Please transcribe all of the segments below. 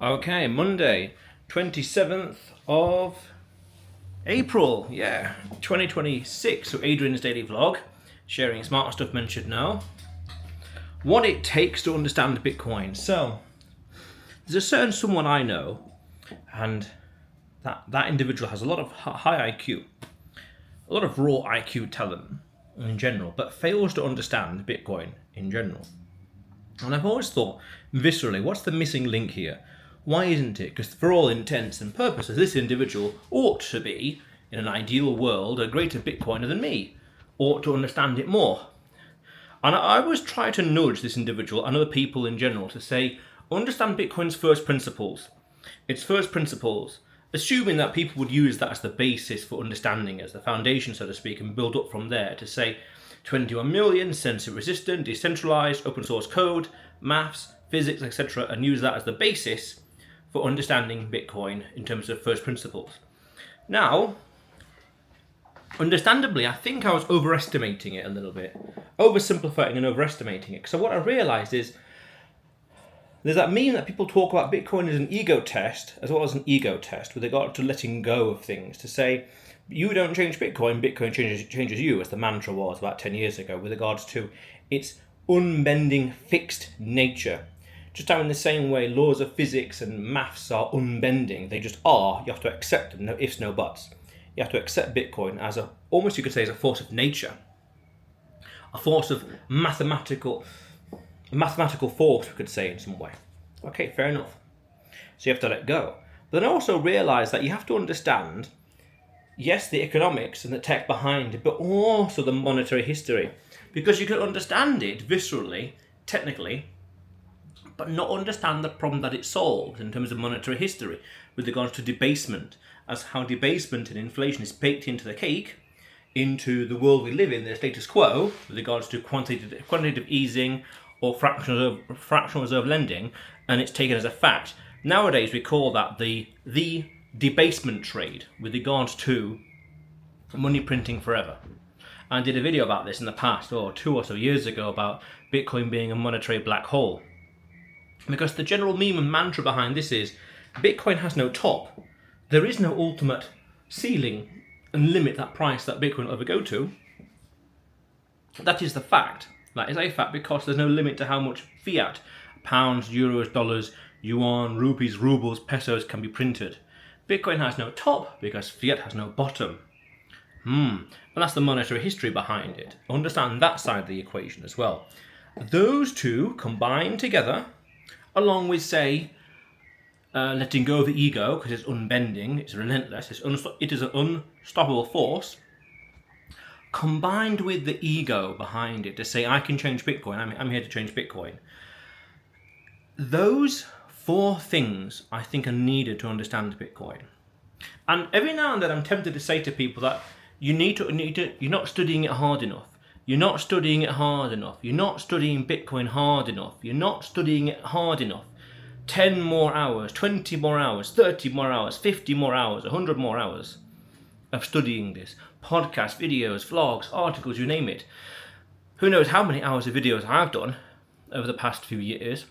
Okay, Monday, 27th of April, 2026. So Adrian's daily vlog, sharing smart stuff men should know. What it takes to understand Bitcoin. So, there's a certain someone I know, and that individual has a lot of high IQ, a lot of raw IQ talent in general, but fails to understand Bitcoin in general. And I've always thought, viscerally, what's the missing link here? Why isn't it? Because for all intents and purposes, this individual ought to be, in an ideal world, a greater Bitcoiner than me, ought to understand it more. And I always try to nudge this individual and other people in general to say, understand Bitcoin's first principles. Its first principles, assuming that people would use that as the basis for understanding, as the foundation, so to speak, and build up from there to say 21 million, censorship resistant, decentralized, open source code, maths, physics, etc., and use that as the basis for understanding Bitcoin in terms of first principles. Now, understandably, I think I was overestimating it a little bit, oversimplifying and overestimating it. So what I realized is there's that meme that people talk about Bitcoin as an ego test as well as an ego test with regard to letting go of things, to say you don't change Bitcoin, Bitcoin changes you, as the mantra was about 10 years ago with regards to its unbending fixed nature. Just how in the same way laws of physics and maths are unbending, they just are, you have to accept them, no ifs, no buts. You have to accept Bitcoin as almost you could say as a force of nature, a force of mathematical force, we could say in some way. Okay, fair enough. So you have to let go. But then also realize that you have to understand, yes, the economics and the tech behind it, but also the monetary history. Because you can understand it viscerally, technically, but not understand the problem that it solves in terms of monetary history with regards to debasement, as how debasement and inflation is baked into the cake, into the world we live in, the status quo, with regards to quantitative easing or fractional reserve lending, and it's taken as a fact. Nowadays we call that the debasement trade with regards to money printing forever. I did a video about this in the past, 2 or so years ago, about Bitcoin being a monetary black hole. Because the general meme and mantra behind this is, Bitcoin has no top. There is no ultimate ceiling and limit that price that Bitcoin will ever go to. That is the fact. That is a fact because there's no limit to how much fiat, pounds, euros, dollars, yuan, rupees, rubles, pesos can be printed. Bitcoin has no top because fiat has no bottom. And that's the monetary history behind it. Understand that side of the equation as well. Those two combined together, along with, say, letting go of the ego, because it's unbending, it's relentless, it is an unstoppable force, combined with the ego behind it to say, I can change Bitcoin, I'm here to change Bitcoin. Those 4 things, I think, are needed to understand Bitcoin. And every now and then I'm tempted to say to people that you're not studying it hard enough. You're not studying it hard enough. You're not studying Bitcoin hard enough. You're not studying it hard enough. 10 more hours, 20 more hours, 30 more hours, 50 more hours, 100 more hours of studying this. Podcasts, videos, vlogs, articles, you name it. Who knows how many hours of videos I've done over the past few years.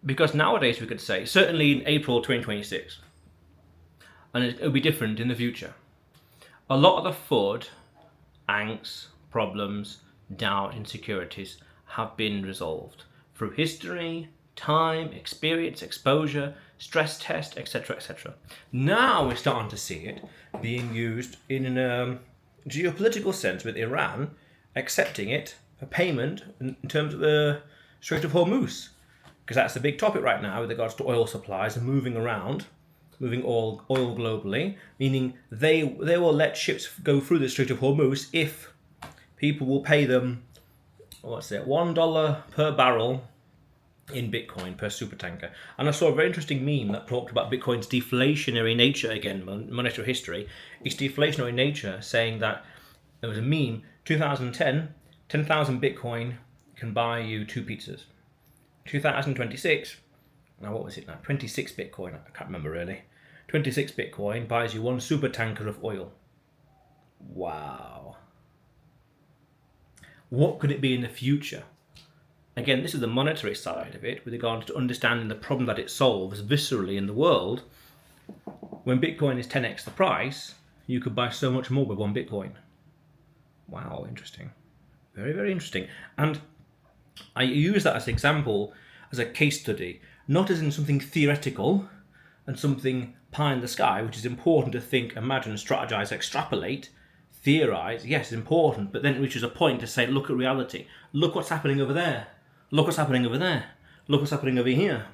Because nowadays we could say, certainly in April 2026, and it'll be different in the future, a lot of the FUD, angst, problems, doubt, insecurities have been resolved through history, time, experience, exposure, stress test, etc., etc. Now we're starting to see it being used in a geopolitical sense with Iran accepting it for payment in terms of the Strait of Hormuz, because that's the big topic right now with regards to oil supplies and moving oil globally, meaning they will let ships go through the Strait of Hormuz if people will pay them, $1 per barrel in Bitcoin per supertanker. And I saw a very interesting meme that talked about Bitcoin's deflationary nature again, monetary history. Its deflationary nature, saying that there was a meme, 2010, 10,000 Bitcoin can buy you 2 pizzas. 2026, now what was it now? 26 Bitcoin, I can't remember really. 26 Bitcoin buys you 1 supertanker of oil. Wow. What could it be in the future? again, this is the monetary side of it with regard to understanding the problem that it solves viscerally in the world. When Bitcoin is 10x the price, you could buy so much more with one Bitcoin. Wow, interesting. Very, very interesting. And I use that as an example, as a case study, not as in something theoretical and something pie in the sky, which is important to think, imagine, strategize, extrapolate, theorize. Yes, it's important, but then it reaches a point to say, look at reality. Look what's happening over there. Look what's happening over there. Look what's happening over here.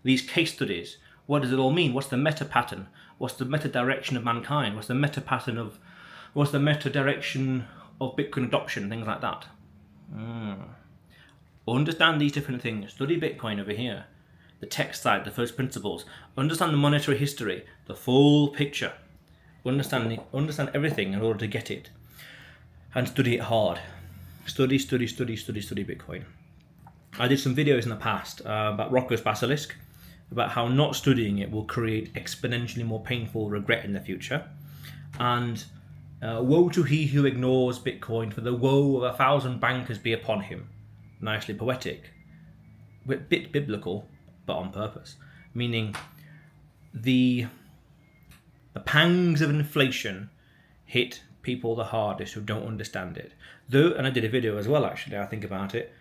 These case studies. What does it all mean? What's the meta pattern? What's the meta direction of mankind? What's the meta pattern of, what's the meta direction of Bitcoin adoption? Things like that. Understand these different things. Study Bitcoin over here. The tech side, the first principles. Understand the monetary history, the full picture. Understand everything in order to get it. And study it hard. Study Bitcoin. I did some videos in the past about Rocco's Basilisk, about how not studying it will create exponentially more painful regret in the future. And woe to he who ignores Bitcoin, for the woe of 1,000 bankers be upon him. Nicely poetic, a bit biblical, but on purpose. Meaning the pangs of inflation hit people the hardest who don't understand it. Though, and I did a video as well actually, I think about it.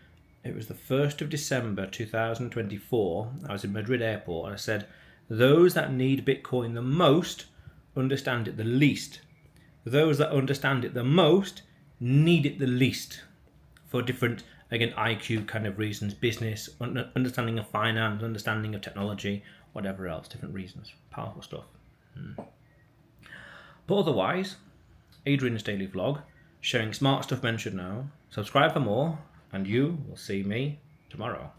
It was the 1st of December 2024. I was in Madrid airport and I said, those that need Bitcoin the most understand it the least. Those that understand it the most need it the least. For different, again, IQ kind of reasons, business, understanding of finance, understanding of technology, whatever else, different reasons. Powerful stuff. But otherwise, Adrian's daily vlog, sharing smart stuff men should know. Subscribe for more, and you will see me tomorrow.